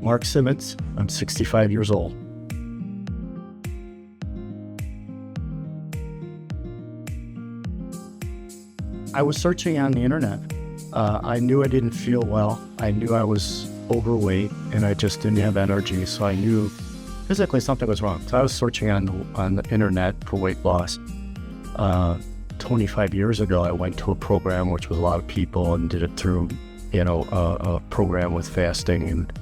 Mark Simmons. I'm 65 years old. I was searching on the internet. I knew I didn't feel well. I knew I was overweight and I just didn't have energy. So I knew physically something was wrong. So I was searching on the internet for weight loss. 25 years ago, I went to a program, which was a lot of people, and did it through, a program with fasting. And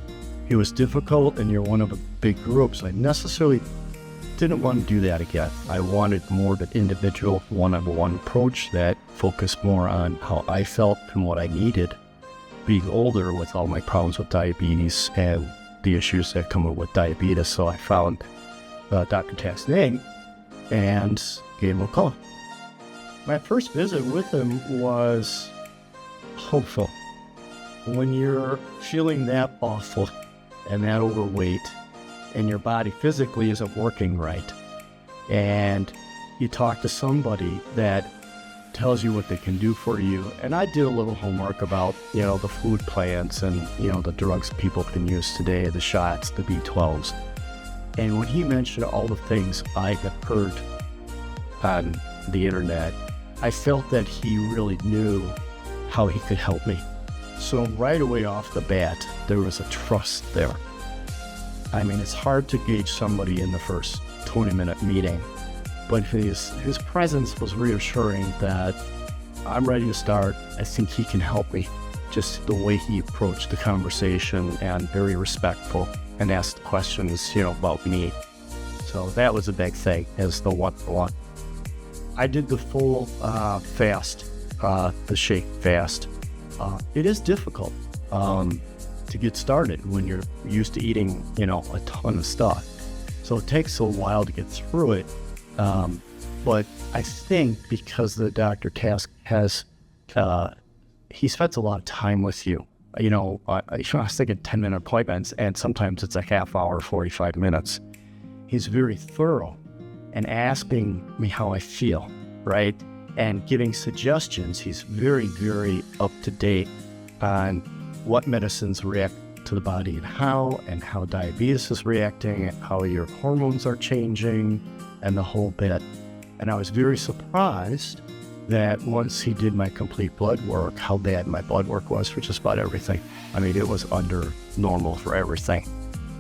it was difficult, and you're one of a big group. So I necessarily didn't want to do that again. I wanted more of an individual one-on-one approach that focused more on how I felt and what I needed, being older with all my problems with diabetes and the issues that come with diabetes. So I found Dr. Task's name and gave him a call. My first visit with him was hopeful. When you're feeling that awful and that overweight and your body physically isn't working right, and you talk to somebody that tells you what they can do for you. And I did a little homework about, the food plants and, the drugs people can use today, the shots, the B12s. And when he mentioned all the things I had heard on the internet, I felt that he really knew how he could help me. So right away off the bat, there was a trust there. I mean, it's hard to gauge somebody in the first 20-minute meeting, but his presence was reassuring that I'm ready to start. I think he can help me. Just the way he approached the conversation, and very respectful, and asked questions, about me. So that was a big thing, as the one-to-one. I did the full fast, the shake fast. It is difficult to get started when you're used to eating, a ton of stuff. So it takes a while to get through it. But I think because the Dr. Task has, he spends a lot of time with you. I was thinking 10-minute appointments, and sometimes it's a half hour, 45 minutes. He's very thorough and asking me how I feel, right? And giving suggestions. He's very, very up to date on what medicines react to the body and how diabetes is reacting, and how your hormones are changing, and the whole bit. And I was very surprised that once he did my complete blood work, how bad my blood work was for just about everything. I mean, it was under normal for everything.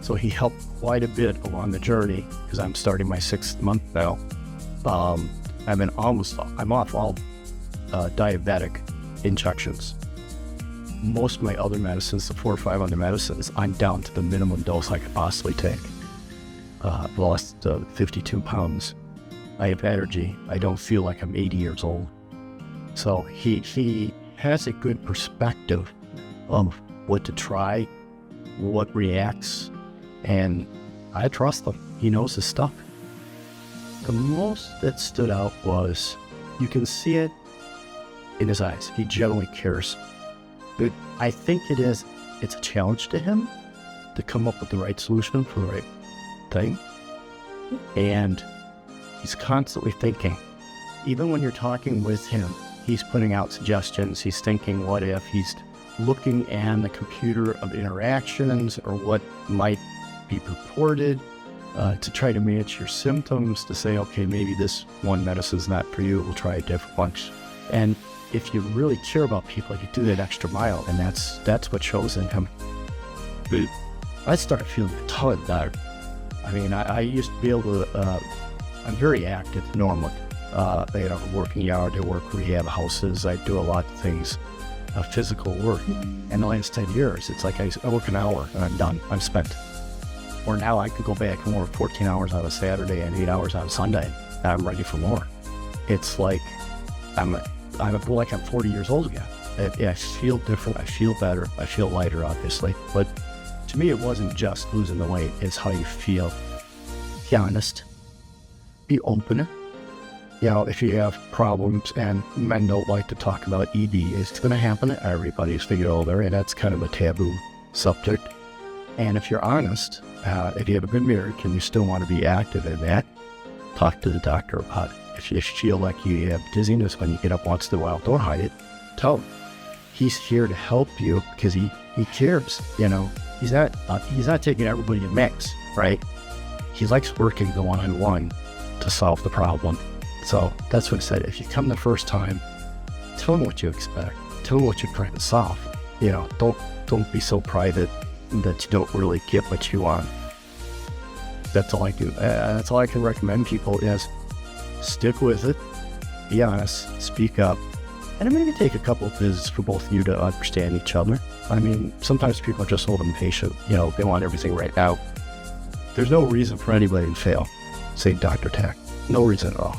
So he helped quite a bit along the journey, because I'm starting my 6th month now. I'm off all diabetic injections. Most of my other medicines, the 4 or 5 other medicines, I'm down to the minimum dose I could possibly take. I've lost 52 pounds. I have energy. I don't feel like I'm 80 years old. So he has a good perspective of what to try, what reacts, and I trust him. He knows his stuff. The most that stood out was, you can see it in his eyes. He genuinely cares. But I think it's a challenge to him to come up with the right solution for the right thing. And he's constantly thinking. Even when you're talking with him, he's putting out suggestions. He's thinking, what if? He's looking at the computer of interactions or what might be purported to try to match your symptoms, to say, okay, maybe this one medicine's not for you. We'll try a different one. And if you really care about people, you do that extra mile, and that's what shows in him. I started feeling a ton better. I mean, I used to be able to, I'm very active normally. Working yard, I work rehab houses, I do a lot of things, physical work. In the last 10 years, it's like I work an hour and I'm done, I'm spent. Or now I could go back and work 14 hours on a Saturday and 8 hours on Sunday, and I'm ready for more. It's like, I'm like I'm 40 years old again. I feel different, I feel better, I feel lighter, obviously. But to me, it wasn't just losing the weight, it's how you feel. Be honest, be open. If you have problems, and men don't like to talk about ED, it's going to happen to everybody as they get older, and that's kind of a taboo subject. And if you're honest, if you have a good marriage and you still want to be active in that, talk to the doctor about it. If you feel like you have dizziness when you get up once in a while, don't hide it. Tell him. He's here to help you because he cares, he's not taking everybody in mix, right? He likes working the one-on-one to solve the problem. So that's what I said. If you come the first time, tell him what you expect. Tell him what you're trying to solve. You know, don't be so private that you don't really get what you want. That's all I do. That's all I can recommend people is stick with it, be honest, speak up, and maybe take a couple of visits for both of you to understand each other. I mean, sometimes people are just so impatient. You know, they want everything right now. There's no reason for anybody to fail, say Dr. Tech. No reason at all.